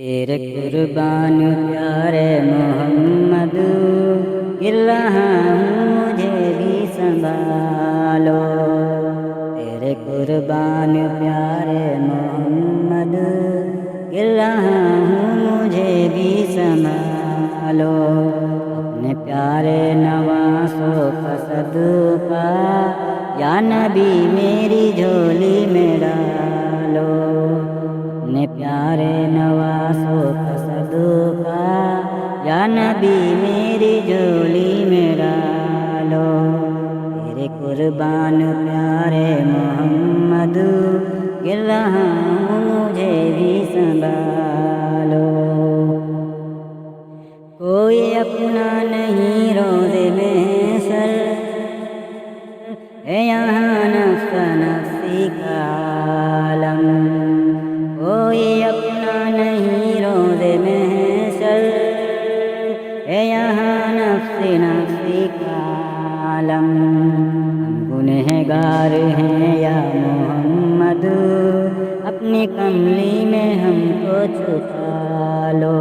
تیرے قربان پیارے محمد، گر رہا ہوں مجھے بھی سنبھالو۔ تیرے قربان پیارے محمد، گر رہا ہوں مجھے بھی سنبھالو۔ اپنے پیارے نواسوں کا صدقہ یا نبی میری جھولی میں ڈالو۔ اپنے پیارے نواسوں کا صدقہ یا نبی میری جھولی میں ڈالو۔ تیرے قربان پیارے محمد، گر رہا ہوں مجھے بھی سنبھالو۔ کوئی اپنا نہیں روضے میں سر، ہے یہاں نفس نفسی کا عالم۔ کوئی اپنا نہیں روضے میں سر، ہے یہاں نفس نفسی کا عالم۔ ہم گنہگار ہیں یا محمد، اپنی کملی میں ہم کو چھپا لو۔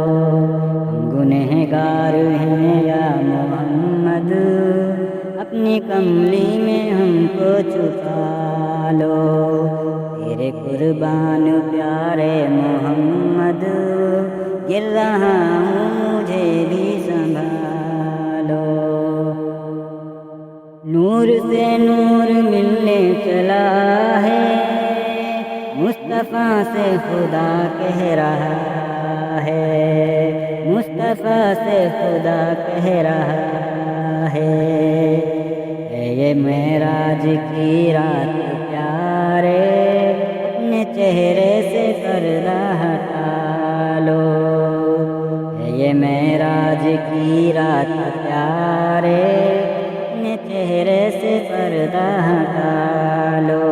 ہم گنہگار ہیں یا محمد، اپنی کملی میں ہم کو چھپا لو۔ تیرے قربان پیارے محمد، گر رہا ہوں مجھے بھی سنبھالو۔ نور سے نور ملنے چلا ہے، مصطفیٰ سے خدا کہہ رہا ہے۔ مصطفیٰ سے خدا کہہ رہا ہے، یہ معراج کی رات پیارے، اپنے چہرے سے پردہ ہٹا لو۔ یہ معراج کی رات پیارے، اپنے چہرے سے پردہ ہٹا لو۔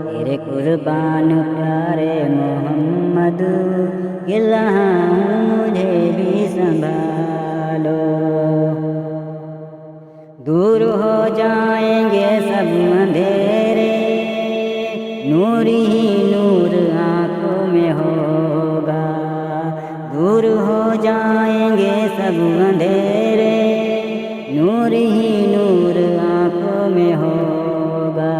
تیرے قربان پیارے محمد، گر رہا ہوں مجھے بھی سنبھالو۔ دور ہو جائیں گے سب اندھیرے، نور ہی نور آنکھوں میں ہوگا۔ دور ہو جائیں گے سب اندھیرے، نور ہی نور آنکھوں میں ہوگا۔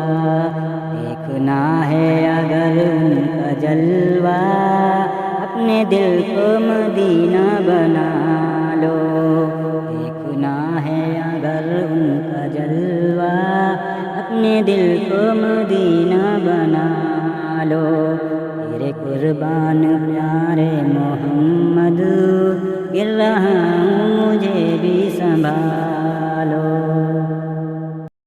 دیکھنا ہے اگر ان کا جلوہ، اپنے دل کو مدینہ بنا لو۔ دیکھنا ہے اگر ان کا جلوہ، اپنے دل کو مدینہ بنا لو۔ تیرے قربان پیارے محمد، گر رہا ہوں مجھے بھی سنبھالو۔